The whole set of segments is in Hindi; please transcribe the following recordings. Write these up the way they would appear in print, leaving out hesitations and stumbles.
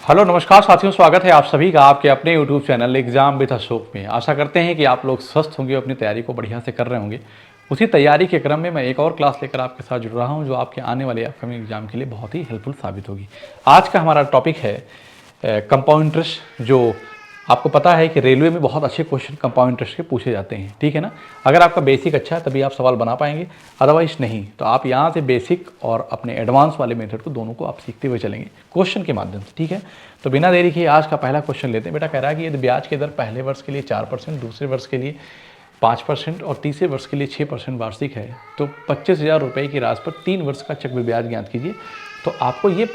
हेलो नमस्कार साथियों, स्वागत है आप सभी का आपके अपने YouTube channel exam with Ashok में। आशा करते हैं कि आप लोग स्वस्थ होंगे, अपनी तैयारी को बढ़िया से कर रहे होंगे। उसी तैयारी के क्रम में मैं एक और क्लास लेकर आपके साथ जुड़ रहा हूं जो आपके आने वाले अपकमिंग एग्जाम के लिए बहुत ही हेल्पफुल साबित होगी। आज का हमारा टॉपिक है कंपाउंड इंटरेस्ट। जो आपको पता है कि रेलवे में बहुत अच्छे क्वेश्चन कंपाउंड इंटरेस्ट के पूछे जाते हैं, ठीक है ना। अगर आपका बेसिक अच्छा है तभी आप सवाल बना पाएंगे, अदरवाइज नहीं। तो आप यहाँ से बेसिक और अपने एडवांस वाले मेथड को दोनों को आप सीखते हुए चलेंगे क्वेश्चन के माध्यम से, ठीक है। तो बिना देरी किए आज का पहला क्वेश्चन लेते हैं। बेटा कह रहा है कि यदि ब्याज की दर पहले वर्ष के लिए 4%, दूसरे वर्ष के लिए 5% और तीसरे वर्ष के लिए 6% वार्षिक है तो 25,000 रुपये की राशि पर 3 वर्ष का चक्रवृद्धि ब्याज ज्ञात कीजिए। तो आपको ये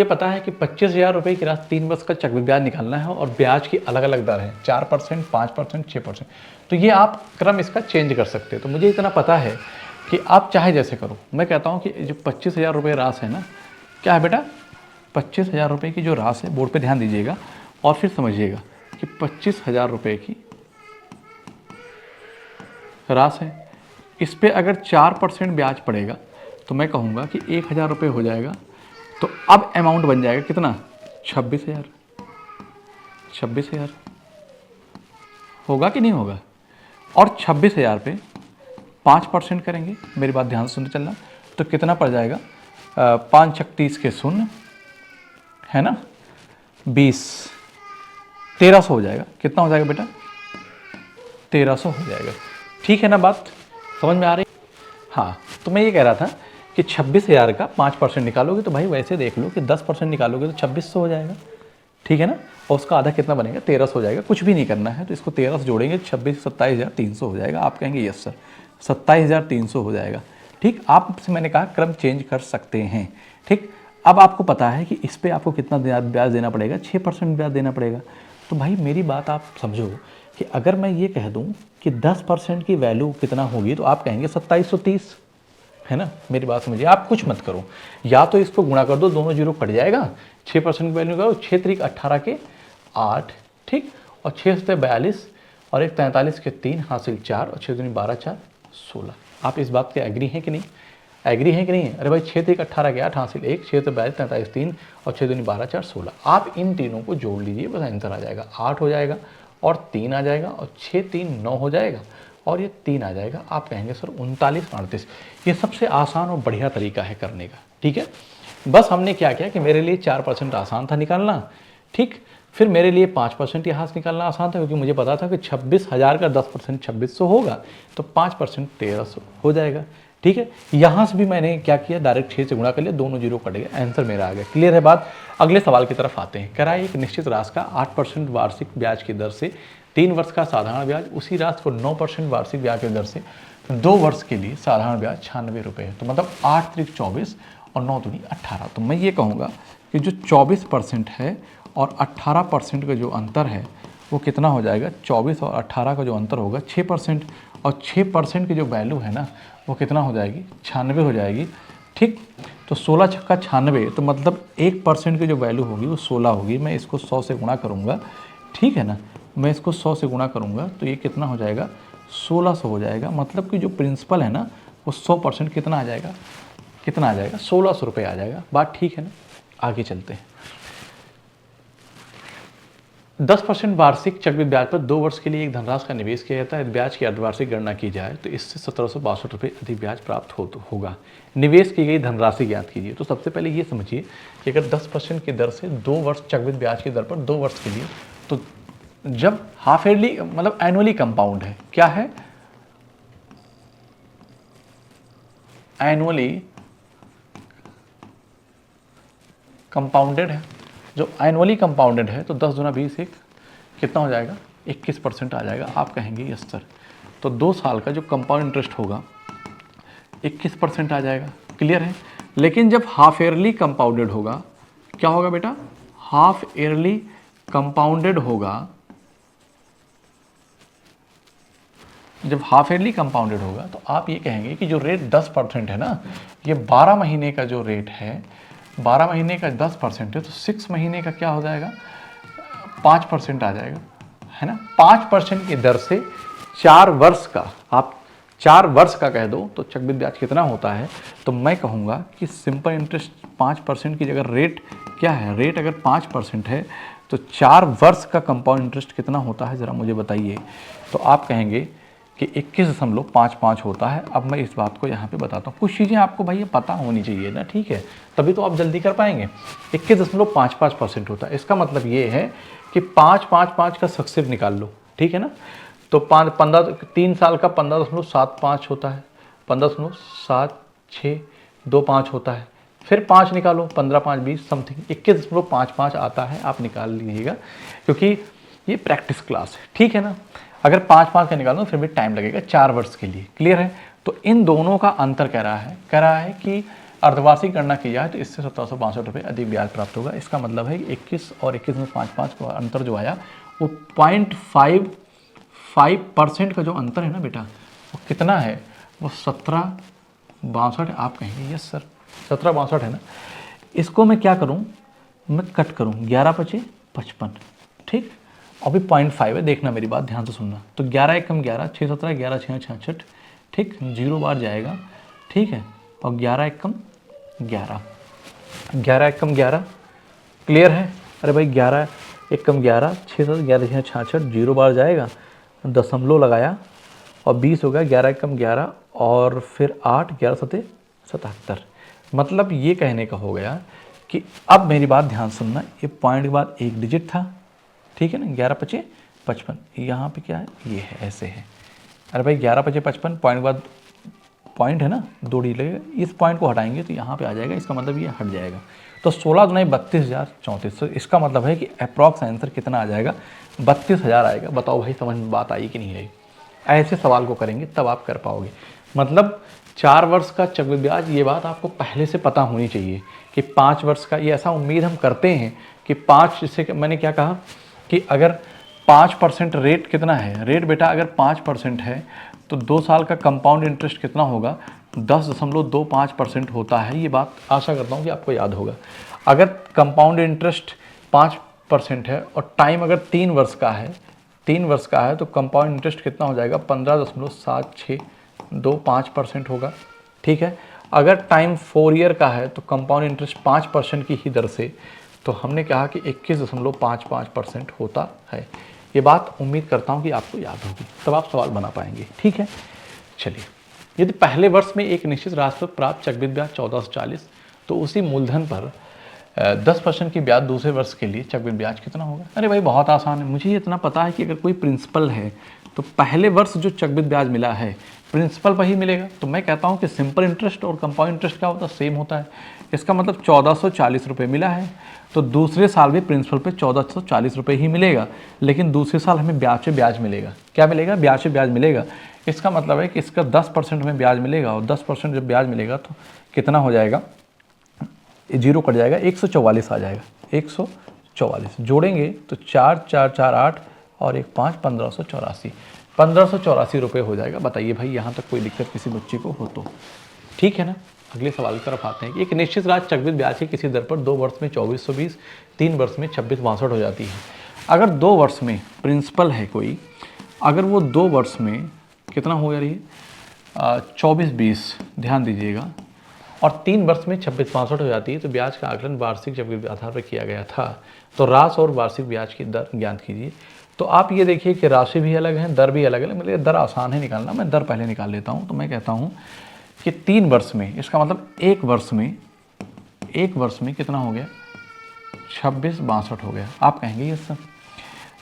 पता है कि 25,000 रुपये की राशि 3 वर्ष का चक्रवृद्धि ब्याज निकालना है और ब्याज की अलग अलग दर है 4%, 5%, 6%। तो ये आप क्रम इसका चेंज कर सकते हैं। तो मुझे इतना पता है कि आप चाहे जैसे करो। मैं कहता हूँ कि जो 25,000 रुपये राशि है ना, क्या है बेटा, 25,000 रुपये की जो राशि है, बोर्ड पे ध्यान दीजिएगा और फिर समझिएगा कि 25,000 रुपये की राशि है, इस पर अगर 4% ब्याज पड़ेगा तो मैं कहूँगा कि 1,000 रुपये हो जाएगा। तो अब अमाउंट बन जाएगा कितना, 26,000। 26,000 होगा कि नहीं होगा। और 26,000 पे 5% करेंगे, मेरी बात ध्यान से सुनते चलना। तो कितना पड़ जाएगा, 5 छक 30 के शून्य है ना, 20, 1300 हो जाएगा। कितना हो जाएगा बेटा, 1300 हो जाएगा। ठीक है ना, बात समझ में आ रही। हाँ, तो मैं ये कह रहा था कि 26,000 का 5% निकालोगे तो भाई वैसे देख लो कि 10% निकालोगे तो 2600 हो जाएगा, ठीक है ना। और उसका आधा कितना बनेगा, 1300 हो जाएगा। कुछ भी नहीं करना है, तो इसको 13 से जोड़ेंगे, 27,300 हो जाएगा। आप कहेंगे यस सर, 27,300 हो जाएगा। ठीक, आपसे मैंने कहा क्रम चेंज कर सकते हैं। ठीक, अब आपको पता है कि इस पर आपको कितना ब्याज देना पड़ेगा, 6% ब्याज देना पड़ेगा। तो भाई मेरी बात आप समझो कि अगर मैं ये कह दूँ कि 10% की वैल्यू कितना होगी तो आप कहेंगे 2730, है ना। मेरी बात समझिए, आप कुछ मत करो, या तो इसको गुणा कर दो, दोनों जीरो कट जाएगा। 6% की वैल्यू करो, 6 त्रिक 18 के 8, ठीक, और 6 से 42 और 1 43 के 3 हासिल 4 और 6 दूनी 12 4 16। आप इस बात के एग्री हैं कि नहीं, एग्री हैं कि नहीं है। अरे भाई 6 त्रिक 18 के 8 हासिल 1, 6 से 42 43 3 और 6 दूनी 12 4 16। आप इन तीनों को जोड़ लीजिए, बस आंसर आ जाएगा। 8 हो जाएगा और 3 आ जाएगा और 6 3 9 हो जाएगा और ये 3 आ जाएगा। आप कहेंगे सर 39 38। ये सबसे आसान और बढ़िया तरीका है करने का, ठीक है। बस हमने क्या किया कि मेरे लिए 4% आसान था निकालना, ठीक। फिर मेरे लिए 5% यहाँ से निकालना आसान था, क्योंकि मुझे पता था कि 26,000 का 10% 2600 होगा, तो 5% 1300 हो जाएगा, ठीक है। यहाँ से भी मैंने क्या किया, डायरेक्ट 6 से गुणा कर लिया, दोनों जीरो कट गए, आंसर मेरा आ गया। क्लियर है बात। अगले सवाल की तरफ आते हैं। कह रहा है एक निश्चित राशि का 8% वार्षिक ब्याज की दर से 3 वर्ष का साधारण ब्याज, उसी राशि को 9% वार्षिक ब्याज की दर से 2 वर्ष के लिए साधारण ब्याज 96 रुपये है। तो मतलब 8 त्रिक 24 और 9 दूनी 18। तो मैं ये कहूँगा कि जो 24% है और 18% का जो अंतर है वो कितना हो जाएगा, 24 और 18 का जो अंतर होगा 6%, और 6% की जो वैल्यू है ना वो कितना हो जाएगी, 96 हो जाएगी, ठीक। तो 16 छक्का 96, तो मतलब 1% की जो वैल्यू होगी वो 16 होगी। मैं इसको 100 से गुणा करूँगा, ठीक है ना। मैं इसको 100 से गुणा करूँगा तो ये कितना हो जाएगा, 1600 हो जाएगा। मतलब कि जो प्रिंसिपल है ना वो 100% कितना आ जाएगा, कितना आ जाएगा, 1600 रुपये आ जाएगा। बात ठीक है ना। आगे चलते हैं। 10% वार्षिक चक्रवृद्धि ब्याज पर 2 वर्ष के लिए एक धनराशि का निवेश किया जाता है। ब्याज की अर्धवार्षिक गणना की जाए तो इससे 1762 रुपये अधिक ब्याज प्राप्त होगा। निवेश की गई धनराशि ज्ञात कीजिए। तो सबसे पहले ये समझिए कि अगर 10% की दर से 2 वर्ष चक्रवृद्धि ब्याज की दर पर 2 वर्ष के लिए, तो जब हाफ ईयरली मतलब एनुअली कंपाउंड है, क्या है, एनुअली कंपाउंडेड है। जो एनुअली कंपाउंडेड है तो 10 दूना 20 एक कितना हो जाएगा, 21% आ जाएगा। आप कहेंगे यस सर। तो 2 साल का जो कंपाउंड इंटरेस्ट होगा 21% आ जाएगा। क्लियर है। लेकिन जब हाफ ईयरली कंपाउंडेड होगा, क्या होगा बेटा, हाफ ईयरली कंपाउंडेड होगा, जब हाफ ईयरली कंपाउंडेड होगा तो आप ये कहेंगे कि जो रेट 10% है ना, ये 12 महीने का जो रेट है, 12 महीने का 10% है, तो 6 महीने का क्या हो जाएगा, 5% आ जाएगा, है ना। 5% की दर से 4 वर्ष का, आप 4 वर्ष का कह दो तो चक्रवृद्धि ब्याज कितना होता है, तो मैं कहूँगा कि सिंपल इंटरेस्ट 5% की जगह रेट क्या है, रेट अगर 5% है तो 4 वर्ष का कंपाउंड इंटरेस्ट कितना होता है ज़रा मुझे बताइए। तो आप कहेंगे कि 21.55 होता है। अब मैं इस बात को यहाँ पे बताता हूँ, कुछ चीज़ें आपको भाई ये पता होनी चाहिए ना, ठीक है, तभी तो आप जल्दी कर पाएंगे। 21.55% होता है, इसका मतलब ये है कि 5 का सक्सेस निकाल लो, ठीक है ना। तो 3 साल का 15.75 होता है, 15.7625 होता है, फिर 5 निकालो, 15 5 20 समथिंग 21.55 आता है, आप निकाल लीजिएगा क्योंकि ये प्रैक्टिस क्लास है, ठीक है ना। अगर 5 का निकालो फिर भी टाइम लगेगा 4 वर्ष के लिए, क्लियर है। तो इन दोनों का अंतर कह रहा है कि अर्धवार्षिक गणना की जाए तो इससे 1762 रुपये अधिक ब्याज प्राप्त होगा। इसका मतलब है कि 21 और 21.55 का अंतर जो आया वो 0.55% का जो अंतर है ना बेटा, वो कितना है, वो 1762 है। आप कहेंगे यस सर 1762 है ना। इसको मैं क्या करूं, मैं कट करूं, 11 × 5 = 55, ठीक। अभी 0.5 है, देखना मेरी बात ध्यान से सुनना। तो 11 × 1 = 11, 6 × 17 11 × 6 = 66, ठीक, 0 बार जाएगा, ठीक है। और 11 × 1 = 11, 11 × 1 = 11, क्लियर है। अरे भाई 11 × 1 = 11, 6 × 7 11 × 6 = 66, 0 बार जाएगा, दशमलव लगाया और 20 हो गया, 11 × 1 = 11 और फिर 8, 11 × 7 = 77। मतलब ये कहने का हो गया कि अब मेरी बात ध्यान सुनना, ये पॉइंट के बाद एक डिजिट था, ठीक है ना, 11 × 5 = 55, यहाँ पे क्या है, ये है, ऐसे है। अरे भाई 11 × 5 = 55, पॉइंट के बाद पॉइंट है ना, 2 डी लगेगा, इस पॉइंट को हटाएंगे तो यहाँ पे आ जाएगा, इसका मतलब ये हट जाएगा। तो 16 × 32,034, तो इसका मतलब है कि अप्रॉक्स आंसर कितना आ जाएगा, 32,000 आएगा। बताओ भाई समझ में बात आई कि नहीं आई। ऐसे सवाल को करेंगे तब आप कर पाओगे। मतलब 4 वर्ष का चक्रवृद्धि ब्याज, ये बात आपको पहले से पता होनी चाहिए कि 5 वर्ष का, ये ऐसा उम्मीद हम करते हैं कि 5, जिससे मैंने क्या कहा कि अगर 5% रेट कितना है, रेट बेटा अगर 5% है तो 2 साल का कंपाउंड इंटरेस्ट कितना होगा, 10.25% होता है। ये बात आशा करता हूँ कि आपको याद होगा। अगर कंपाउंड इंटरेस्ट 5% है और टाइम अगर 3 वर्ष का है, 3 वर्ष का है, तो कंपाउंड इंटरेस्ट कितना हो जाएगा, 15.7625% होगा, ठीक है। अगर टाइम 4 ईयर का है तो कंपाउंड इंटरेस्ट 5% की ही दर से, तो हमने कहा कि 21.55% होता है। ये बात उम्मीद करता हूँ कि आपको याद होगी, तब आप सवाल बना पाएंगे, ठीक है। चलिए, यदि पहले वर्ष में एक निश्चित राशि पर प्राप्त चक्रवृद्धि ब्याज 1440, तो उसी मूलधन पर 10% की ब्याज दूसरे वर्ष के लिए चक्रवृद्धि ब्याज कितना होगा। अरे भाई बहुत आसान है, मुझे इतना पता है कि अगर कोई प्रिंसिपल है तो पहले वर्ष जो चक्रवृद्धि ब्याज मिला है प्रिंसिपल पर ही मिलेगा। तो मैं कहता हूँ कि सिंपल इंटरेस्ट और कंपाउंड इंटरेस्ट क्या होता है, सेम होता है। इसका मतलब 1440 रुपये मिला है तो दूसरे साल भी प्रिंसिपल पे 1440 रुपये ही मिलेगा, लेकिन दूसरे साल हमें ब्याज पे ब्याज मिलेगा। क्या मिलेगा, ब्याज पे ब्याज मिलेगा। इसका मतलब है कि इसका 10% हमें ब्याज मिलेगा और 10% जब ब्याज मिलेगा तो कितना हो जाएगा, 0 कट जाएगा, 144 आ जाएगा, 144 जोड़ेंगे तो 4 4 4 8 और 1 5 1584 रुपये हो जाएगा। बताइए भाई यहाँ तक कोई दिक्कत किसी बच्चे को हो तो, ठीक है ना। अगले सवाल की तरफ आते हैं कि एक निश्चित राशि चक्रवृद्धि ब्याज की किसी दर पर 2 वर्ष में 2420, 3 वर्ष में 2662 हो जाती है। अगर 2 वर्ष में प्रिंसिपल है कोई, अगर वो 2 वर्ष में कितना हो जा रही है, 2420, ध्यान दीजिएगा, और 3 वर्ष में 2662 हो जाती है, तो ब्याज का आकलन वार्षिक चक्रवृद्धि आधार पर किया गया था। तो राशि और वार्षिक ब्याज की दर ज्ञात कीजिए। तो आप ये देखिए कि राशि भी अलग है, दर भी अलग है। मतलब दर आसान है निकालना, मैं दर पहले निकाल लेता हूँ। तो मैं कहता हूँ कि 3 वर्ष में, इसका मतलब एक वर्ष में कितना हो गया, 2662 हो गया। आप कहेंगे ये सर,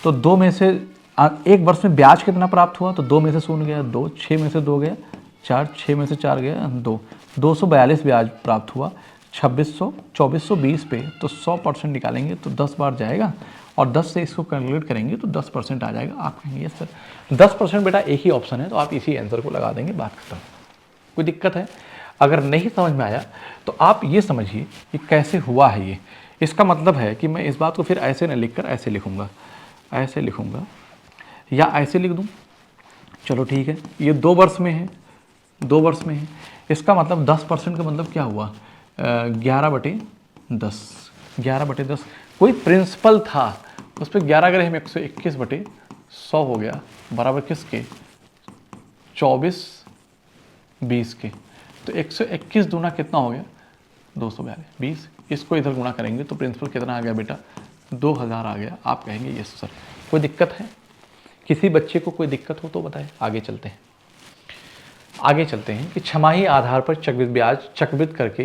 तो 2 में से एक वर्ष में ब्याज कितना प्राप्त हुआ, तो 2 में से 0 गया, 2, 6 में से 2 गया, 4, 6 में से 4 गया, 2, 242 ब्याज प्राप्त हुआ 2420 पे। तो 100% निकालेंगे तो 10 बार जाएगा और 10 से इसको कैलकुलेट करेंगे तो 10% आ जाएगा। आप कहेंगे सर 10% बेटा एक ही ऑप्शन है, तो आप इसी आंसर को लगा देंगे, बात खत्म। कोई दिक्कत है? अगर नहीं समझ में आया तो आप ये समझिए कि कैसे हुआ है ये। इसका मतलब है कि मैं इस बात को फिर ऐसे न लिख कर ऐसे लिखूँगा, ऐसे लिखूँगा या ऐसे लिख दूँ। चलो ठीक है, ये 2 वर्ष में है, 2 वर्ष में है। इसका मतलब 10% का मतलब क्या हुआ, 11/10, 11/10। कोई प्रिंसिपल था उस पर 11 अगर हम 121/100 हो गया, बराबर किसके, 24 20 के, तो 121 दूना कितना हो गया 242, 20, इसको इधर गुणा करेंगे तो प्रिंसिपल कितना आ गया बेटा 2000 आ गया। आप कहेंगे यस सर। कोई दिक्कत है? किसी बच्चे को कोई दिक्कत हो तो बताएं। आगे चलते हैं कि छमाही आधार पर चक्रवृद्धि ब्याज चक्रवृद्ध करके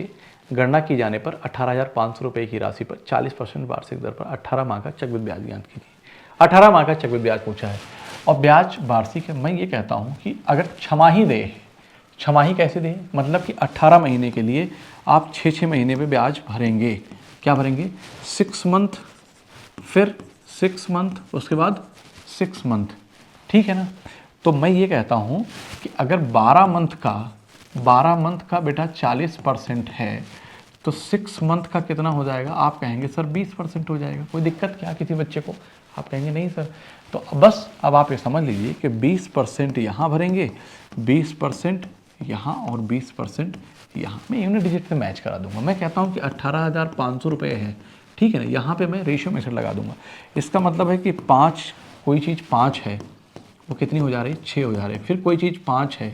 गणना की जाने पर 18,500 रुपये की राशि पर 40% वार्षिक दर पर 18 माह का चक्रवृद्धि ब्याज ज्ञात कीजिए। 18 माह का चक्रवृद्धि ब्याज पूछा है और ब्याज वार्षिक है। मैं ये कहता हूँ कि अगर छमाही दे, छमाही कैसे दे, मतलब कि 18 महीने के लिए आप 6 महीने पे ब्याज भरेंगे। क्या भरेंगे? 6 मंथ, फिर 6 मंथ, उसके बाद 6 मंथ, ठीक है ना। तो मैं ये कहता हूँ कि अगर 12 मंथ का बेटा 40% है तो 6 मंथ का कितना हो जाएगा? आप कहेंगे सर 20% हो जाएगा। कोई दिक्कत क्या किसी बच्चे को? आप कहेंगे नहीं सर। तो बस अब आप ये समझ लीजिए कि 20% यहाँ भरेंगे, 20% यहाँ और 20% यहाँ। मैं यूनिट डिजिट पे मैच करा दूंगा। मैं कहता हूँ कि 18,500 रुपये है, ठीक है ना। यहाँ पे मैं रेशियो मेथड लगा दूंगा। इसका मतलब है कि 5, कोई चीज़ 5 है वो कितनी हो जा रही है? 6 हो जा रही है। फिर कोई चीज़ 5 है,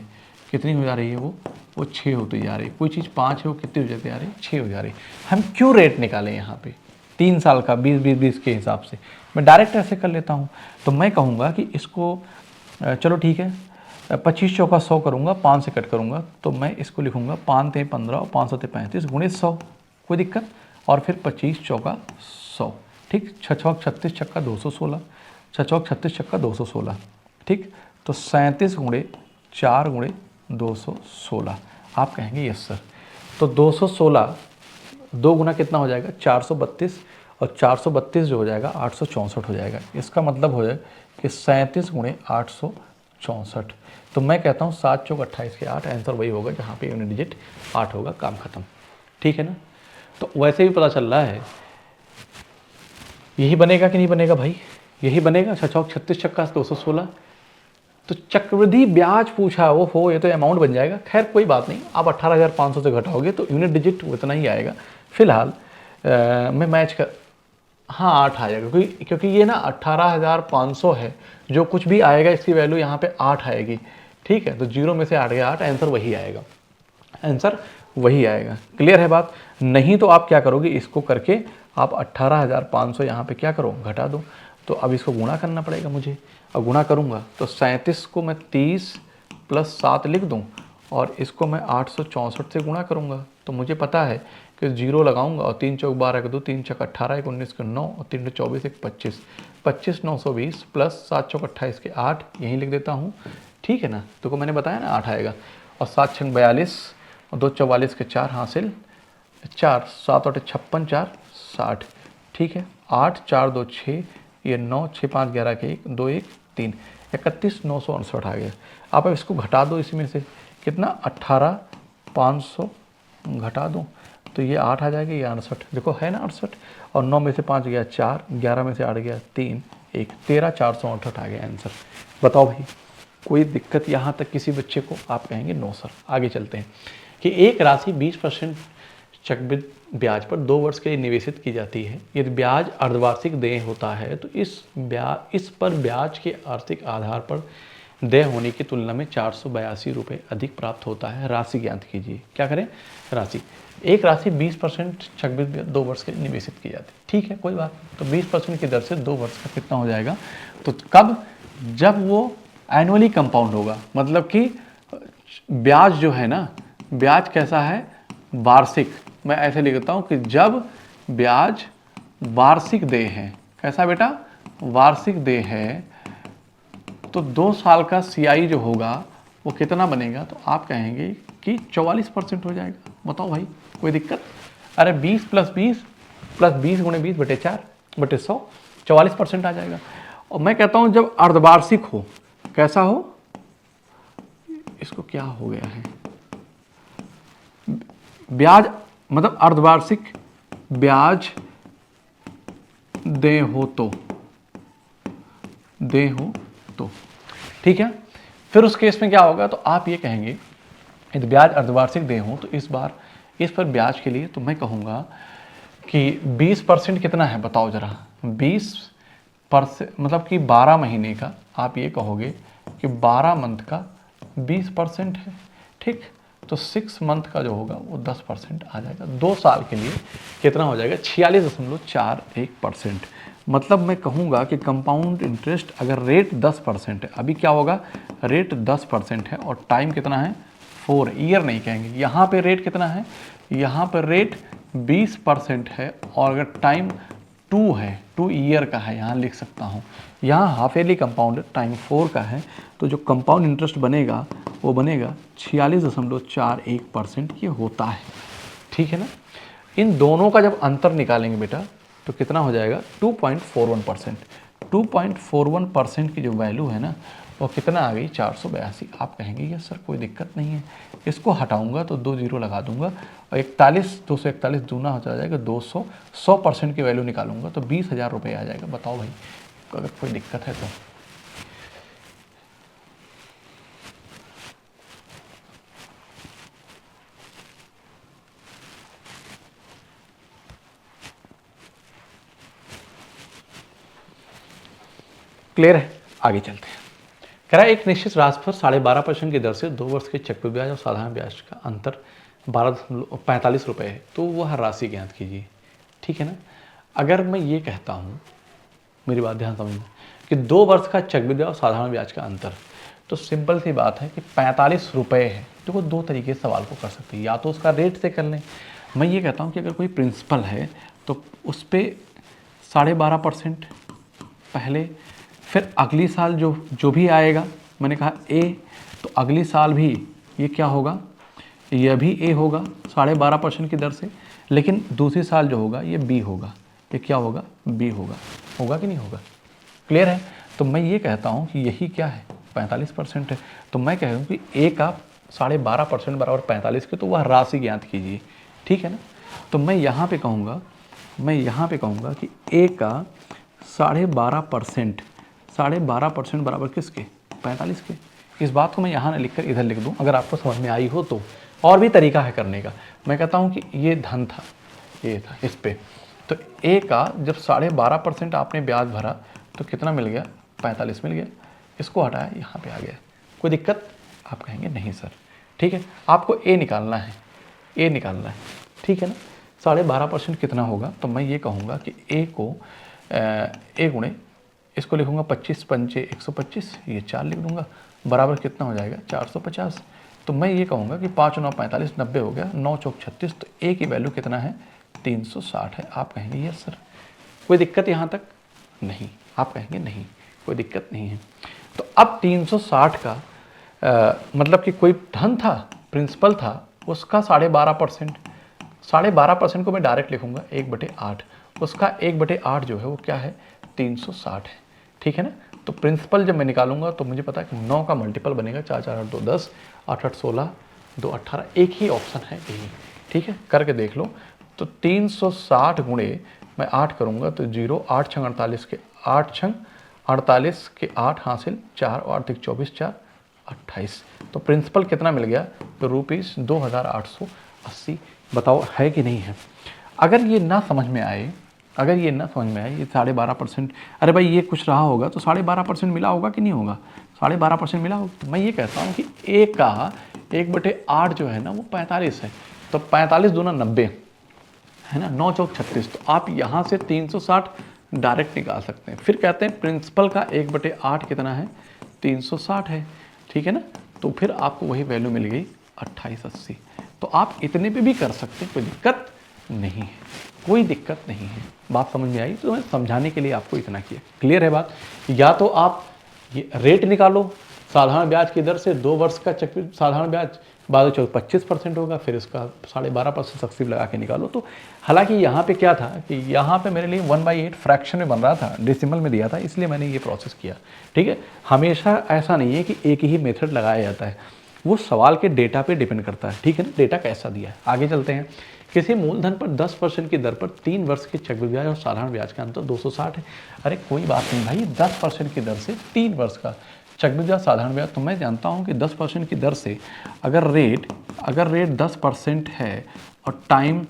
कितनी हो जा रही है? वो 6 होती जा रही है। कोई चीज़ 5 है, वो कितनी हो जाती जा रही है? 6 हो जा रही है। हम क्यों रेट निकालें यहाँ पे 3 साल का 20-20-20 के हिसाब से? मैं डायरेक्ट ऐसे कर लेता हूँ। तो मैं कहूँगा कि इसको चलो ठीक है, 25 चौका 100 करूँगा, 5 से कट करूँगा, तो मैं इसको लिखूँगा 5 × 15 और 5 × 35 गुणित 100। कोई दिक्कत? और फिर 25 चौका 100, ठीक। 6 चौक 36 छक्का 216, 6 चौक 36 छक्का 216, ठीक। तो 37 × 4 × 216। आप कहेंगे यस सर। तो 216 2 गुना कितना हो जाएगा? 432, और 432 जो हो जाएगा 864 हो जाएगा। इसका मतलब हो जाए कि 37 × 864। तो मैं कहता हूँ 7 चौक 28 के 8, आंसर वही होगा जहाँ पे यूनिट डिजिट 8 होगा। काम खत्म, ठीक है ना। तो वैसे भी पता चल रहा है यही बनेगा कि नहीं बनेगा भाई? यही बनेगा। 6 चौक 36 छक्का 216। तो चक्रवृद्धि ब्याज पूछा, वो हो, ये तो अमाउंट बन जाएगा। खैर कोई बात नहीं, आप 18,500 से घटाओगे तो यूनिट डिजिट उतना ही आएगा। फिलहाल मैं मैच कर, हाँ 8 आएगा, क्योंकि ये ना 18,500 है, जो कुछ भी आएगा इसकी वैल्यू यहाँ पे 8 आएगी, ठीक है। तो 0 में से 8 गया 8, आंसर वही आएगा, आंसर वही आएगा। क्लियर है बात? नहीं तो आप क्या करोगे, इसको करके आप 18,500 यहाँ पे क्या करो, घटा दो। तो अब इसको गुणा करना पड़ेगा मुझे, और गुणा करूँगा तो 37 को मैं 30 + 7 लिख दूँ, और इसको मैं 864 से गुणा करूँगा। तो मुझे पता है कि 0 लगाऊंगा, और 3 चौक 12 2, 3 छक्का 18, 1 19 के 9, और 3 24 1 25, 25 920 + 7 चौक 28 के 8, यहीं लिख देता हूँ, ठीक है ना। तो को मैंने बताया ना 8 आएगा, और 7 छंग 42, और 2 44 के 4 हासिल 4, 7 8 56 4 60, ठीक है। 8 4 2 6, ये 9 6 5 11 के 1 2 1 3, 31 968 आ गया। आप अब इसको घटा दो, इसमें से कितना 18,500 घटा दूँ तो ये 8 आ जाएगा, ये 68, देखो है ना 68, और 9 में से 5 गया 4, 11 में से 8 गया 3 1, 13,468 आ गया आंसर। बताओ भाई कोई दिक्कत यहाँ तक किसी बच्चे को? आप कहेंगे नो सर। आगे चलते हैं कि एक राशि 20% चक्रवृद्धि ब्याज पर 2 वर्ष के लिए निवेशित की जाती है। यदि ब्याज अर्धवार्षिक देय होता है तो इस पर ब्याज के आर्थिक आधार पर देय होने की तुलना में 482 रुपये अधिक प्राप्त होता है। राशि ज्ञात कीजिए। क्या करें? राशि। एक राशि 20% चक्रवृद्धि 2 वर्ष के लिए निवेशित की जाती है, ठीक है, कोई बात नहीं। तो 20% की दर से 2 वर्ष का कितना हो जाएगा? तो कब? जब वो एनुअली कंपाउंड होगा, मतलब कि ब्याज जो है ना, ब्याज कैसा है? वार्षिक। मैं ऐसे लिखता हूँ कि जब ब्याज वार्षिक देय है। कैसा बेटा? वार्षिक देय है। तो 2 साल का CI जो होगा वो कितना बनेगा? तो आप कहेंगे कि 44% हो जाएगा। बताओ भाई कोई दिक्कत? अरे 20 + 20 + 20 × 20/4/100, 44% आ जाएगा। और मैं कहता हूँ जब अर्धवार्षिक हो, कैसा हो? इसको क्या हो गया है? ब्याज मतलब अर्धवार्षिक ब्याज दे हो तो, ठीक है। फिर उस केस में क्या होगा? तो आप ये कहेंगे यदि ब्याज अर्धवार्षिक दे हो तो इस पर ब्याज के लिए तो मैं कहूँगा कि 20% कितना है? बताओ जरा। 20% मतलब कि 12 महीने का, आप ये कहोगे कि 12 मंथ का 20% है, ठीक। तो 6 मंथ का जो होगा वो 10% आ जाएगा। 2 साल के लिए कितना हो जाएगा? 46.41%। मतलब मैं कहूँगा कि कंपाउंड इंटरेस्ट अगर रेट 10% है, अभी क्या होगा, रेट 10% है और टाइम कितना है 4, ईयर नहीं कहेंगे। यहाँ पे रेट कितना है, यहाँ पर रेट 20% है और अगर टाइम 2 है, 2 ईयर का है, यहाँ लिख सकता हूँ। यहाँ हाफ ईयरली कंपाउंड टाइम 4 का है, तो जो कंपाउंड इंटरेस्ट बनेगा वो बनेगा 46.41% ये होता है। ठीक है ना। इन दोनों का जब अंतर निकालेंगे बेटा तो कितना हो जाएगा? 2.41%। 2.41% की जो वैल्यू है ना वो कितना आ गई? 482। आप कहेंगे यस सर कोई दिक्कत नहीं है, इसको हटाऊंगा तो 2 जीरो लगा दूंगा और 41 241 दूना हो जाएगा 200। 100% की वैल्यू निकालूंगा तो 20,000 रुपये आ जाएगा। बताओ भाई अगर कोई दिक्कत है तो। क्लियर है? आगे चलते हैं। कह रहा है एक निश्चित राशि पर 12.5% की दर से 2 वर्ष के चक्रवृद्धि ब्याज और साधारण ब्याज का अंतर 45 रुपये है, तो वह राशि ज्ञात कीजिए। ठीक है ना। अगर मैं ये कहता हूँ, मेरी बात ध्यान समझना, कि 2 वर्ष का चक्रवृद्धि ब्याज और साधारण ब्याज का अंतर, तो सिंपल सी बात है कि 45 रुपये है। तो वो 2 तरीके से सवाल को कर सकते हैं, या तो उसका रेट से कर लें। मैं ये कहता हूँ कि अगर कोई प्रिंसिपल है तो उस पर 12.5% पहले, फिर अगली साल जो भी आएगा, मैंने कहा ए, तो अगली साल भी ये क्या होगा, यह भी ए होगा 12.5% की दर से, लेकिन दूसरी साल जो होगा ये बी होगा। ये क्या होगा? बी होगा। होगा कि नहीं होगा? क्लियर है? तो मैं ये कहता हूँ कि यही क्या है, 45% है। तो मैं कह रहा हूँ कि ए का 12.5% बराबर 45 के, तो वह राशि ज्ञात कीजिए। ठीक है ना। तो मैं यहाँ पे कहूँगा कि ए का 12.5% बराबर किसके? 45 के। इस बात को मैं यहाँ ना लिखकर इधर लिख दूँ, अगर आपको समझ में आई हो तो। और भी तरीका है करने का। मैं कहता हूँ कि ये धन था, ये था इस पे, तो ए का जब 12.5% आपने ब्याज भरा तो कितना मिल गया? 45 मिल गया। इसको हटाया, यहाँ पे आ गया। कोई दिक्कत? आप कहेंगे नहीं सर। ठीक है, आपको ए निकालना है, ए निकालना है। ठीक है ना। 12.5% कितना होगा? तो मैं ये कहूँगा कि ए को ए गुणे इसको लिखूंगा 25 पंचे 125, ये 4 लिख दूंगा, बराबर कितना हो जाएगा? 450। तो मैं ये कहूँगा कि 5 9 45, 90 हो गया, 9 चौक 36, तो ए की वैल्यू कितना है? 360 है। आप कहेंगे यस सर। कोई दिक्कत यहाँ तक? नहीं। आप कहेंगे नहीं कोई दिक्कत नहीं है। तो अब 360 का मतलब कि कोई धन था, प्रिंसिपल था, उसका 12.5%। 12.5% को मैं डायरेक्ट लिखूंगा 1/8। उसका 1/8 जो है वो क्या है? 360 है। ठीक है ना। तो प्रिंसिपल जब मैं निकालूंगा तो मुझे पता है कि 9 का मल्टीपल बनेगा, 4 4 8 2 10, 8 8 16, 2 18, एक ही ऑप्शन है यही। ठीक है, करके देख लो। तो 360 गुणे मैं 8 करूंगा तो 0, 8 छंग 48 के 8 छंग 48 के 8 हासिल 4 और 8 24 4 28। तो प्रिंसिपल कितना मिल गया? तो ₹2880। बताओ है कि नहीं है? अगर ये ना समझ में आए, ये 12.5%, अरे भाई ये कुछ रहा होगा तो 12.5% मिला होगा कि नहीं होगा? 12.5% मिला होगा। तो मैं ये कहता हूँ कि ए का 1/8 जो है ना वो 45 है। तो 45 दूना 90 है ना, 9 चौक 36। तो आप यहाँ से 360 डायरेक्ट निकाल सकते हैं। फिर कहते हैं प्रिंसिपल का 1/8 कितना है? 360 है। ठीक है ना। तो फिर आपको वही वैल्यू मिल गई 2880। तो आप इतने पे भी कर सकते हैं, कोई दिक्कत नहीं है, कोई दिक्कत नहीं है। बात समझ में आई? तो मैं समझाने के लिए आपको इतना किया। क्लियर है बात? या तो आप ये रेट निकालो साधारण ब्याज की दर से, 2 वर्ष का चक्रवृद्धि साधारण ब्याज 25% होगा, फिर इसका 12.5% सक्सीव लगा के निकालो। तो हालांकि यहाँ पे क्या था कि यहाँ पे मेरे लिए 1/8 फ्रैक्शन में बन रहा था, डेसिमल में दिया था, इसलिए मैंने ये प्रोसेस किया। ठीक है, हमेशा ऐसा नहीं है कि एक ही मेथड लगाया जाता है, वो सवाल के डेटा पे डिपेंड करता है। ठीक है ना, डेटा कैसा दिया है। आगे चलते हैं। किसी मूलधन पर 10% की दर पर 3 वर्ष के चक्रवृद्धि ब्याज और साधारण ब्याज का अंतर 260 है। अरे कोई बात नहीं भाई, 10% की दर से 3 वर्ष का चक्रवृद्धि ब्याज साधारण ब्याज, तो मैं जानता हूँ कि 10% की दर से अगर रेट 10% है और टाइम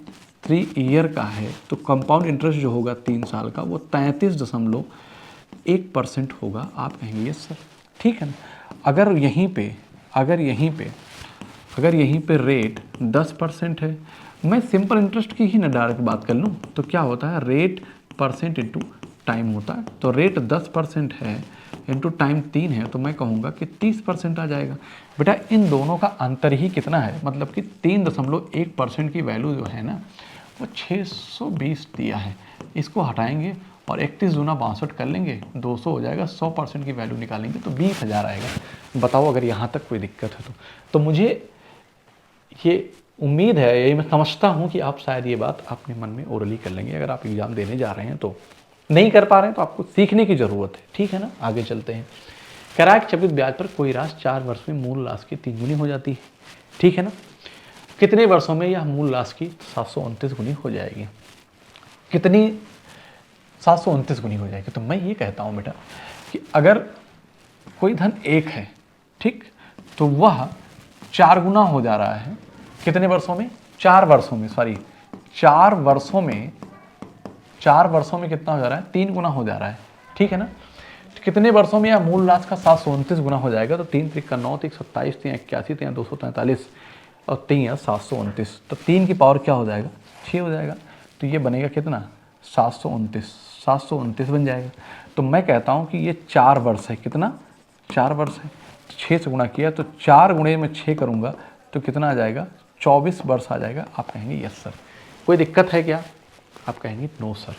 3 ईयर का है, तो कंपाउंड इंटरेस्ट जो होगा 3 साल का वो 33.1% होगा। आप कहेंगे यस सर। ठीक है ना। अगर यहीं पे अगर यहीं पे रेट 10% है, मैं सिंपल इंटरेस्ट की ही ना डायरेक्ट बात कर लूँ तो क्या होता है, रेट परसेंट इंटू टाइम होता है। तो रेट 10% है इंटू टाइम 3 है, तो मैं कहूँगा कि 30% आ जाएगा। बेटा इन दोनों का अंतर ही कितना है, मतलब कि 3.1% की वैल्यू जो है ना वो 620 दिया है। इसको हटाएंगे और 31 दूना 62 कर लेंगे, 200 हो जाएगा, 100% की वैल्यू निकालेंगे तो 20,000 आएगा। बताओ अगर यहाँ तक कोई दिक्कत है तो मुझे ये उम्मीद है, ये मैं समझता हूँ कि आप शायद ये बात अपने मन में ओरली कर लेंगे। अगर आप एग्ज़ाम देने जा रहे हैं तो नहीं कर पा रहे हैं तो आपको सीखने की ज़रूरत है, ठीक है ना। आगे चलते हैं। कह रहा है कि चक्रवृद्धि ब्याज पर कोई राशि 4 वर्ष में मूल राशि की 3 गुनी हो जाती है, ठीक है ना। कितने वर्षों में यह मूल राशि की 729 गुनी हो जाएगी, कितनी 729 गुनी हो जाएगी। तो मैं ये कहता हूँ बेटा कि अगर कोई धन 1 है, ठीक, तो वह 4 गुना हो जा रहा है कितने वर्षों में, 4 वर्षों में, सॉरी 4 वर्षों में, 4 वर्षों में कितना हो जा रहा है, 3 गुना हो जा रहा है, ठीक है ना। तो कितने वर्षों में यह मूल राशि का 729 गुना हो जाएगा, तो 3 त्रिक 9, 3 27, 3 81, 3 243 और 3 729, तो 3 की पावर क्या हो जाएगा, 6 हो जाएगा। तो ये बनेगा कितना, 729 बन जाएगा। तो मैं कहता हूँ कि ये 4 वर्ष है, कितना, 4 वर्ष है। 6 से गुणा किया तो 4 गुणे में 6 करूँगा तो कितना आ जाएगा, 24 वर्ष आ जाएगा। आप कहेंगे यस सर। कोई दिक्कत है क्या, आप कहेंगे नो सर,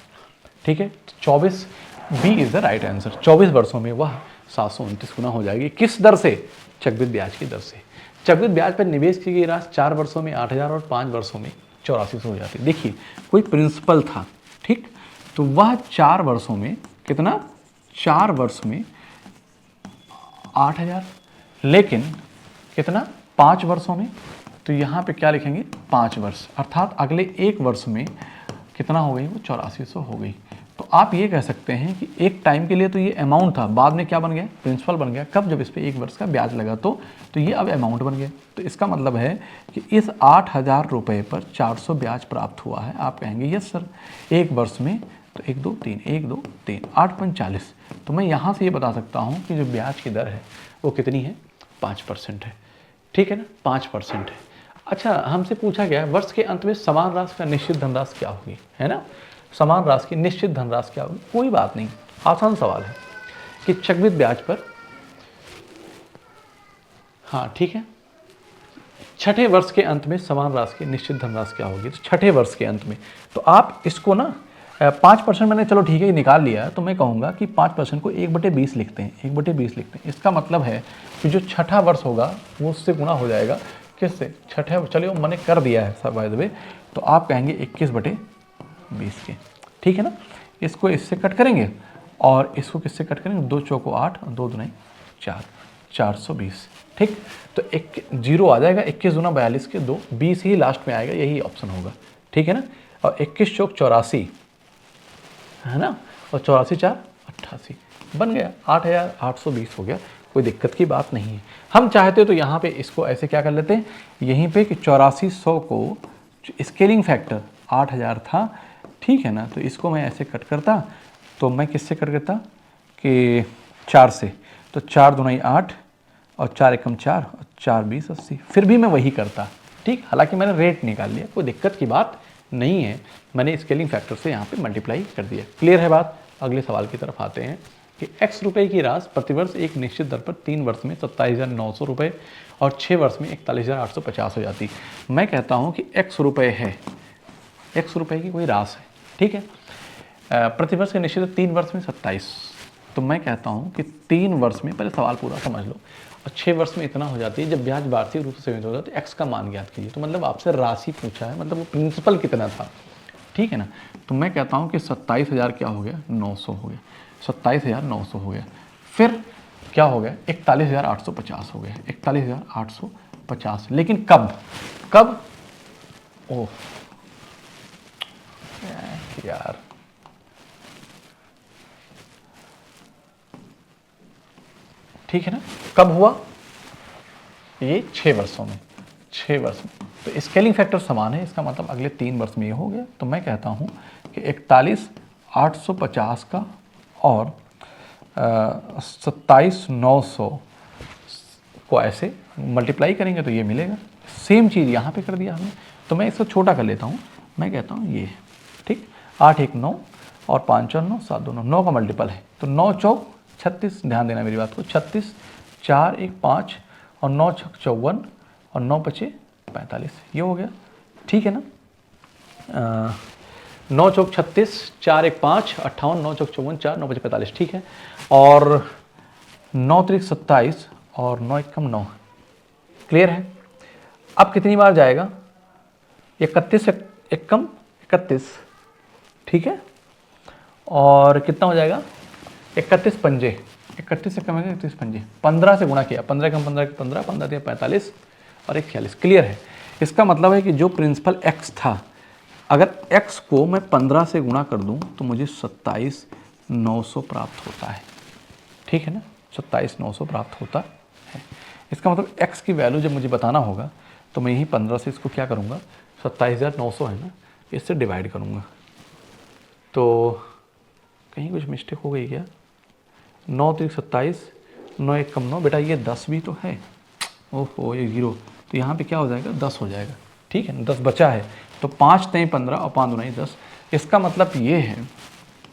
ठीक है। 24 B is the right answer. 24 वर्षों में वह 729 गुना हो जाएगी। किस दर से, चक्रवृद्धि ब्याज की दर से। चक्रवृद्धि ब्याज पर निवेश की गई राशि 4 वर्षों में 8,000 और 5 वर्षों में 8400 हो जाती है। देखिए कोई प्रिंसिपल था, ठीक, तो वह 4 वर्षों में कितना, 4 वर्ष में 8,000, लेकिन कितना, 5 वर्षों में, तो यहाँ पे क्या लिखेंगे, 5 वर्ष, अर्थात अगले 1 वर्ष में कितना हो गई, वो 8400 हो गई। तो आप ये कह सकते हैं कि एक टाइम के लिए तो ये अमाउंट था, बाद में क्या बन गया, प्रिंसिपल बन गया। कब, जब इस पर 1 वर्ष का ब्याज लगा तो ये अब अमाउंट बन गया। तो इसका मतलब है कि इस 8,000 रुपये पर 400 ब्याज प्राप्त हुआ है। आप कहेंगे यस सर। 1 वर्ष में तो 1 2 3 1 2 3 8 5 40। तो मैं यहाँ से ये बता सकता हूँ कि जो ब्याज की दर है वो कितनी है, 5% है, ठीक है ना, 5% है। अच्छा, हमसे पूछा गया वर्ष के अंत में समान राशि का निश्चित धनराशि क्या होगी, है ना। समान राशि की निश्चित धनराशि क्या होगी, कोई बात नहीं, आसान सवाल है कि चक्रवृद्धि ब्याज पर, हाँ ठीक है, छठे वर्ष के अंत में समान राशि की निश्चित धनराशि क्या होगी। तो छठे वर्ष के अंत में, तो आप इसको ना 5% मैंने, चलो ठीक है निकाल लिया, तो मैं कहूँगा कि 5% को 1/20 लिखते हैं, 1/20 लिखते हैं। इसका मतलब है कि जो छठा वर्ष होगा वो उससे गुणा हो जाएगा, किससे, छठे, चलिए मैंने कर दिया है बाय द वे, तो आप कहेंगे 21/20 के, ठीक है ना। इसको इससे कट करेंगे और इसको किससे कट करेंगे, 2 चौको 8 और 2 दूनी 4, 420, ठीक। तो एक जीरो आ जाएगा, 21 दूना 42 के 2, 20 ही लास्ट में आएगा, यही ऑप्शन होगा, ठीक है ना। और 21 चौक 84 है ना, और 84 4 88 बन गया, 8,820 हो गया। कोई दिक्कत की बात नहीं है। हम चाहते तो यहाँ पे इसको ऐसे क्या कर लेते हैं, यहीं पे कि 8400 को स्केलिंग फैक्टर 8,000 था, ठीक है ना, तो इसको मैं ऐसे कट करता, तो मैं किससे कट करता कि 4 से, तो 4 दूनी 8 और 4 एकम 4 और 4 20 80, फिर भी मैं वही करता, ठीक। हालांकि मैंने रेट निकाल लिया, कोई दिक्कत की बात नहीं है, मैंने स्केलिंग फैक्टर से यहाँ पे मल्टीप्लाई कर दिया। क्लियर है बात। अगले सवाल की तरफ आते हैं कि x रुपये की राशि प्रतिवर्ष एक निश्चित दर पर 3 वर्ष में 27,900 रुपये और 6 वर्ष में 41,850 हो जाती। मैं कहता हूँ कि x रुपये है, x रुपये की कोई राशि है, ठीक है, प्रतिवर्ष के निश्चित 3 वर्ष में 27, तो मैं कहता हूँ कि 3 वर्ष में, पहले सवाल पूरा समझ लो, और 6 वर्ष में इतना हो जाती है। जब ब्याज वार्षिक रूप से सीमित होता है तो x का मान ज्ञात कीजिए। तो मतलब आपसे राशि पूछा है, मतलब वो प्रिंसिपल कितना था, ठीक है ना। तो मैं कहता हूँ कि 27,000 क्या हो गया, 900 हो गया, 27,900 हो गया। फिर क्या हो गया, 41,850 हो गया, 41,850। लेकिन कब, कब, ओह यार, ठीक है ना, कब हुआ, ये 6 वर्षों में, 6 वर्ष में। तो स्केलिंग फैक्टर समान है, इसका मतलब अगले 3 वर्ष में ये हो गया। तो मैं कहता हूँ कि 41,850 का और 27,900 को ऐसे मल्टीप्लाई करेंगे तो ये मिलेगा, सेम चीज़ यहाँ पे कर दिया हमने, तो मैं इसको छोटा कर लेता हूँ, मैं कहता हूँ ये, ठीक। 8 1 9 और 5 और 9 7 2 9, 9 का मल्टीपल है, तो 9 चौक 36, ध्यान देना मेरी बात को, 36 4 1 5 और 9 छक 54 और 9 पचे 45, ये हो गया, ठीक है ना। 9 चौक 36 4 1 5 58, 9 चौक 54 4 9 पचे 45, ठीक है। और 9 त्रिक 27 और 9 एकम 9, क्लियर है। अब कितनी बार जाएगा, 31 एकम 31, ठीक है। और कितना हो जाएगा, 31 पंजे, 31 एकम 31 पंजे, 15 से गुणा किया, 15 एकम 15 के 15, 15 दिया 45 और 1 46, क्लियर है। इसका मतलब है कि जो प्रिंसिपल x था, अगर x को मैं 15 से गुणा कर दूं तो मुझे 27,900 प्राप्त होता है, ठीक है ना, 27,900 प्राप्त होता है। इसका मतलब x की वैल्यू जब मुझे बताना होगा तो मैं यही 15 से इसको क्या करूँगा, 27,900 है ना, इससे डिवाइड करूँगा। तो कहीं कुछ मिस्टेक हो गई क्या, 9 3 27, 9 1 कम 9, बेटा ये 10 भी तो है, ओहो ये 0, तो यहाँ पे क्या हो जाएगा, 10 हो जाएगा, ठीक है ना, 10 बचा है, तो 5 3 15 और 5 2 10। इसका मतलब ये है,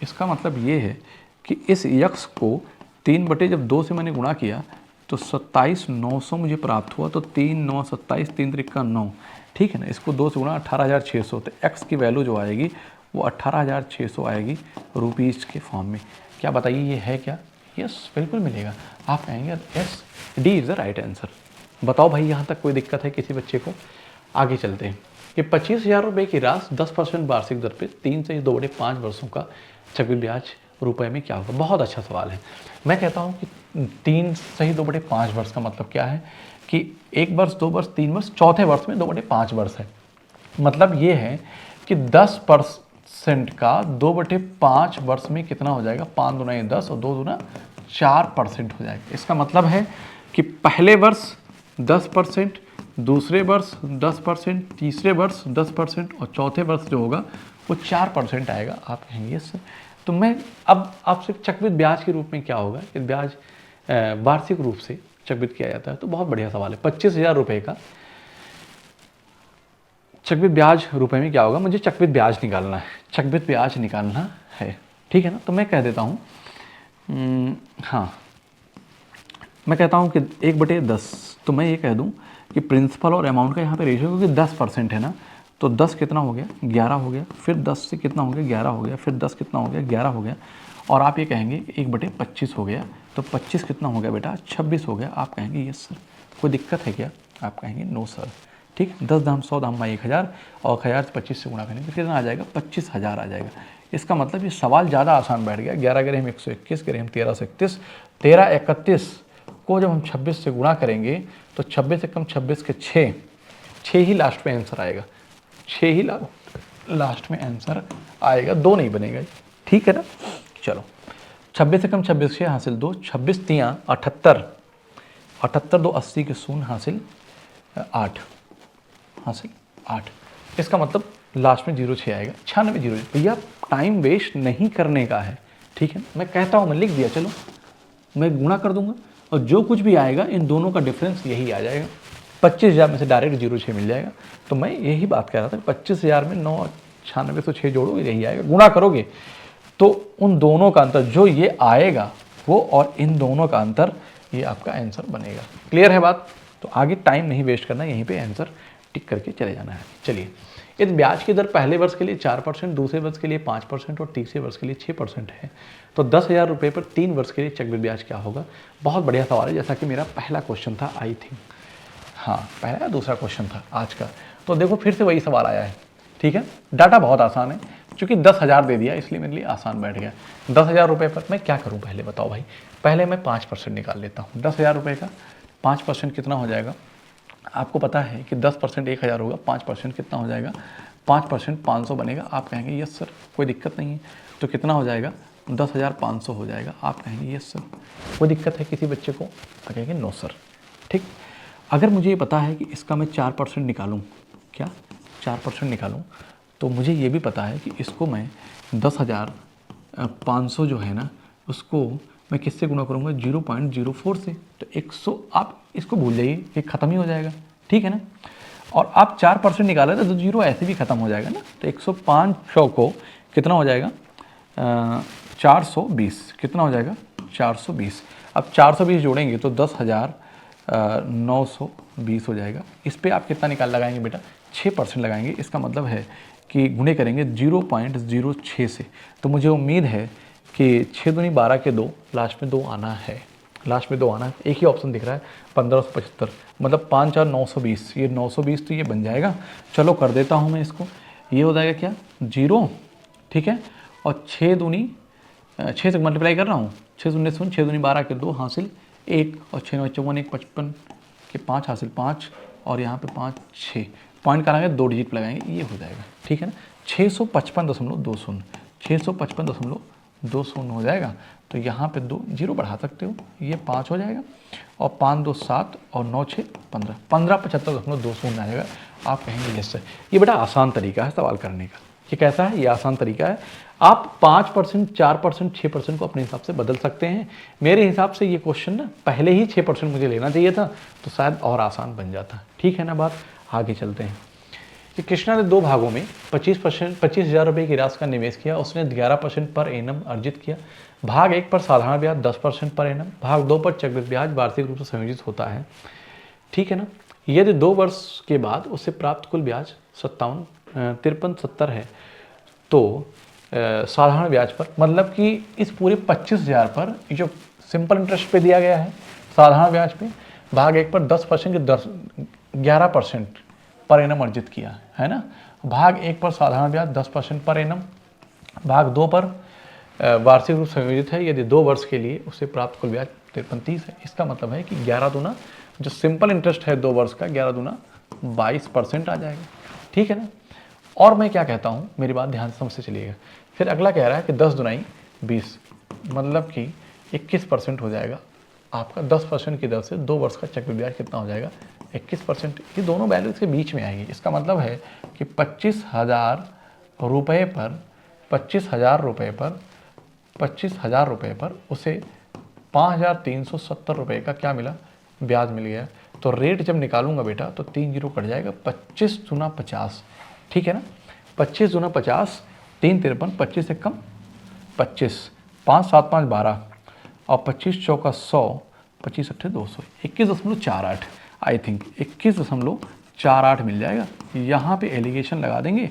इसका मतलब ये है कि इस यक्स को 3 बटे जब 2 से मैंने गुणा किया तो 27,900 मुझे प्राप्त हुआ, तो 3 9 27 3 त्रिका 9, ठीक है ना। इसको 2 से गुणा 18,600, तो एक्स की वैल्यू जो आएगी वो 18,600 आएगी रुपीज़ के फॉर्म में। क्या बताइए ये है क्या, यस बिल्कुल मिलेगा। आप कहेंगे yes D is the right answer. बताओ भाई यहाँ तक कोई दिक्कत है किसी बच्चे को, आगे चलते हैं। कि 25,000 रुपये की राशि 10% वार्षिक दर पे 3 से 2/5 वर्षों का चक्रवृद्धि ब्याज रुपए में क्या होगा। बहुत अच्छा सवाल है। मैं कहता हूँ कि 3 सही 2/5 वर्ष का मतलब क्या है कि 1 वर्ष 2 वर्ष 3 वर्ष, चौथे वर्ष में 2/5 वर्ष है। मतलब ये है कि 10% का 2/5 वर्ष में कितना हो जाएगा, 5 दूना 10 और 2 दूना 4% हो जाएगा। इसका मतलब है कि पहले वर्ष 10%, दूसरे वर्ष 10%, तीसरे वर्ष 10% और चौथे वर्ष जो होगा वो 4% आएगा। आप कहेंगे यस। तो मैं अब आपसे चक्रवृद्धि ब्याज के रूप में क्या होगा, कि ब्याज वार्षिक रूप से चक्रवृद्धि किया जाता है, तो बहुत बढ़िया सवाल है। 25,000 रुपये का चक्रवृद्धि ब्याज रुपए में क्या होगा, मुझे चक्रवृद्धि ब्याज निकालना है, चक्रवृद्धि ब्याज निकालना है, ठीक है ना। तो मैं कह देता हूँ हाँ, मैं कहता हूँ कि 1/10, तो मैं ये कह दूँ कि प्रिंसिपल और अमाउंट का यहाँ पे रेशियो, क्योंकि 10% है ना, तो 10 कितना हो गया, 11 हो गया, फिर 10 से कितना हो गया, 11 हो गया, फिर 10 कितना हो गया, 11 हो गया, और आप ये कहेंगे 1/25 हो गया, तो 25 कितना हो गया बेटा, 26 हो गया। आप कहेंगे यस सर। कोई दिक्कत है क्या, आप कहेंगे नो सर, ठीक। 10 दाम 100 दाम 1000 और 1000 से 25 से गुणा करेंगे तो कितना आ जाएगा, 25,000 आ जाएगा। इसका मतलब ये सवाल ज़्यादा आसान बैठ गया। 11 करें हम 121, करें हम 13 से 31, 13 31 को जब हम 26 से गुणा करेंगे तो 26 से कम 26 के 6 ही लास्ट में आंसर आएगा, 6 ही लास्ट में आंसर आएगा, 2 नहीं बनेगा, ठीक है ना। चलो 26 से कम 26 6 हासिल 2, 26 3 78, 78 2 80 के शून्य हासिल 8, हासिल 8। इसका मतलब लास्ट में 06 आएगा, 96 0। भैया टाइम वेस्ट नहीं करने का है, ठीक है। मैं कहता हूँ, मैं लिख दिया, चलो मैं गुणा कर दूंगा और जो कुछ भी आएगा इन दोनों का डिफरेंस यही आ जाएगा। 25,000 में से डायरेक्ट 06 मिल जाएगा। तो मैं यही बात कह रहा था, 25,000 में 9 96 तो 6 जोड़ोगे यही आएगा, गुणा करोगे तो उन दोनों का अंतर जो ये आएगा वो और इन दोनों का अंतर, ये आपका आंसर बनेगा। क्लियर है बात। तो आगे टाइम नहीं वेस्ट करना, यहीं पे आंसर टिक करके चले जाना है। चलिए, इस ब्याज की दर पहले वर्ष के लिए 4%, दूसरे वर्ष के लिए 5% और तीसरे वर्ष के लिए 6% है। तो 10,000 रुपये पर 3 वर्ष के लिए चक्रवृद्धि ब्याज क्या होगा। बहुत बढ़िया सवाल है, जैसा कि मेरा पहला क्वेश्चन था, आई थिंक हाँ पहला या दूसरा क्वेश्चन था आज का। तो देखो फिर से वही सवाल आया है, ठीक है। डाटा बहुत आसान है, क्योंकि 10,000 दे दिया इसलिए मेरे लिए आसान बैठ गया। 10,000 रुपये पर मैं क्या करूँ, पहले बताओ भाई। पहले मैं 5% निकाल लेता हूँ। 10,000 रुपये का 5% कितना हो जाएगा, आपको पता है कि 10% 1,000 होगा, 5% कितना हो जाएगा, 5% 500 बनेगा। आप कहेंगे यस सर, कोई दिक्कत नहीं है। तो कितना हो जाएगा, 10,500 हो जाएगा। आप कहेंगे यस सर, कोई दिक्कत है किसी बच्चे को, आप कहेंगे नो सर, ठीक। अगर मुझे ये पता है कि इसका मैं 4% निकालूँ, क्या 4% निकालूँ, तो मुझे ये भी पता है कि इसको मैं 10,500 जो है ना, उसको मैं किससे गुणा करूँगा, 0.04 से। तो 100, आप इसको भूल जाइए, ये ख़त्म ही हो जाएगा, ठीक है ना। और आप 4% निकाला तो 0 ऐसे भी खत्म हो जाएगा ना। तो 105 को कितना हो जाएगा 420, कितना हो जाएगा 420। अब 420 जोड़ेंगे तो 10,920 हो जाएगा। इस पर आप कितना लगाएंगे बेटा 6% लगाएंगे। इसका मतलब है कि गुणे करेंगे 0.06 से। तो मुझे उम्मीद है कि 6 दूनी 12 के 2, लास्ट में 2 आना है, लास्ट में 2 आना है। एक ही ऑप्शन दिख रहा है 1575, मतलब 5 4 920, ये 920 तो ये बन जाएगा। चलो कर देता हूँ मैं इसको, ये हो जाएगा क्या 0, ठीक है। और 6 दूनी 6 से मल्टीप्लाई कर रहा हूँ, 6 शून्य 6 दूनी 12 के 2 हासिल 1, और 6 9 54 1 55 के 5 हासिल 5, और यहाँ पे 5 6 पॉइंट कराएंगे 2 डिजिट लगाएंगे, ये हो जाएगा, ठीक है ना। 655.20, 655.20 हो जाएगा। तो यहाँ पे 2 0 बढ़ा सकते हो, ये 5 हो जाएगा, और 5 2 7 और 9 6 15, 1575.20 आ जाएगा। आप कहेंगे यस सर, ये बड़ा आसान तरीका है सवाल करने का। ये कैसा है, ये आसान तरीका है। आप 5%, 4%, 6% को अपने हिसाब से बदल सकते हैं। मेरे हिसाब से ये क्वेश्चन ना पहले ही 6% मुझे लेना चाहिए था, तो शायद और आसान बन जाता, ठीक है ना। बात आगे चलते हैं कि कृष्णा ने 2 भागों में 25,000 रुपये की राशि का निवेश किया। उसने 11% पर एनम अर्जित किया। भाग 1 पर साधारण ब्याज 10% पर एनम, भाग 2 पर चक्रवृद्धि ब्याज वार्षिक रूप से संयोजित होता है, ठीक है ना। यदि 2 वर्ष के बाद उससे प्राप्त कुल ब्याज 53 है, तो साधारण ब्याज पर, मतलब कि इस पूरे 25,000 पर जो सिंपल इंटरेस्ट पे दिया गया है साधारण ब्याज पे, भाग 1 पर 10% के 11% पर एनम अर्जित किया है ना। भाग 1 पर साधारण ब्याज 10% पर एनम, भाग 2 पर वार्षिक रूप संयोजित है। यदि 2 वर्ष के लिए उसे प्राप्त कुल ब्याज 53 है। इसका मतलब है कि 11 दूना जो सिंपल इंटरेस्ट है 2 वर्ष का, 11 दूना 22% आ जाएगा, ठीक है ना। और मैं क्या कहता हूँ, मेरी बात ध्यान से समझते चलिएगा। फिर अगला कह रहा है कि 10 दुनाई 20, मतलब कि 21% हो जाएगा आपका। 10% की दर से 2 वर्ष का चक्रवृद्धि ब्याज कितना हो जाएगा 21%। ये दोनों वैल्यू इसके बीच में आएगी। इसका मतलब है कि 25,000 रुपये पर 25,000 रुपये पर उसे 5,370 रुपये का क्या मिला, ब्याज मिल गया। तो रेट जब निकालूंगा बेटा तो 3 0 कट जाएगा, 25 दूना 50, ठीक है ना। 25 दूना 50, 3 53, 25 से कम 25, 5 7 5 12, और 25 चौका 100, 25 अट्ठे 200, 21.48, आई थिंक 21.48 मिल जाएगा। यहाँ पे एलिगेशन लगा देंगे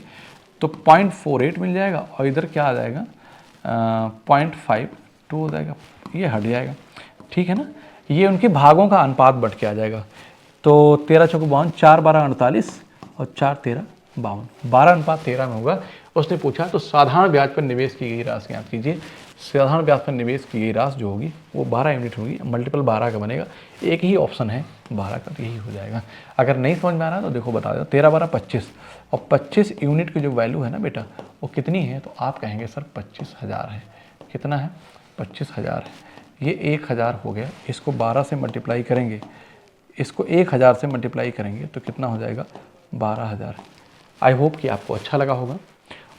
तो 0.48 मिल जाएगा, और इधर क्या आ जाएगा 0.52 हो जाएगा, ये हट जाएगा, ठीक है ना। ये उनके भागों का अनुपात बढ़ के आ जाएगा। तो 13 चौको 52, 4 12 48, और 4 13 52, 12:13 में होगा। उसने पूछा तो साधारण ब्याज पर निवेश की गई राशि याद कीजिए। साधारण ब्याज पर निवेश की गई राशि जो होगी वो 12 यूनिट होगी, मल्टीपल 12 का बनेगा। एक ही ऑप्शन है 12 का, तो यही हो जाएगा। अगर नहीं समझ में आ रहा है तो देखो बता दो, 13 12 25, और 25 यूनिट की जो वैल्यू है ना बेटा वो कितनी है, तो आप कहेंगे सर 25,000 है। कितना है 25,000 है। ये 1,000 हो गया, इसको 12 से मल्टीप्लाई करेंगे, इसको 1,000 से मल्टीप्लाई करेंगे तो कितना हो जाएगा 12,000। आई होप कि आपको अच्छा लगा होगा,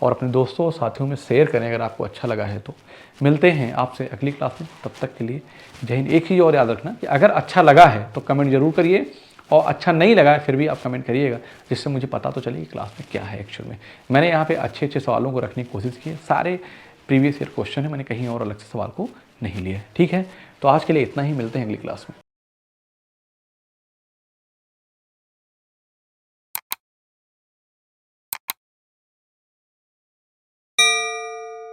और अपने दोस्तों और साथियों में शेयर करें अगर आपको अच्छा लगा है तो। मिलते हैं आपसे अगली क्लास में, तब तक के लिए जय हिंद। एक चीज़ और याद रखना कि अगर अच्छा लगा है तो कमेंट जरूर करिए, और अच्छा नहीं लगा है फिर भी आप कमेंट करिएगा, जिससे मुझे पता तो चले कि क्लास में क्या है एक्चुअल में। मैंने यहाँ पे अच्छे अच्छे सवालों को रखने की कोशिश की है, सारे प्रीवियस ईयर क्वेश्चन है, मैंने कहीं और अलग से सवाल को नहीं लिया है, ठीक है। तो आज के लिए इतना ही, मिलते हैं अगली क्लास में।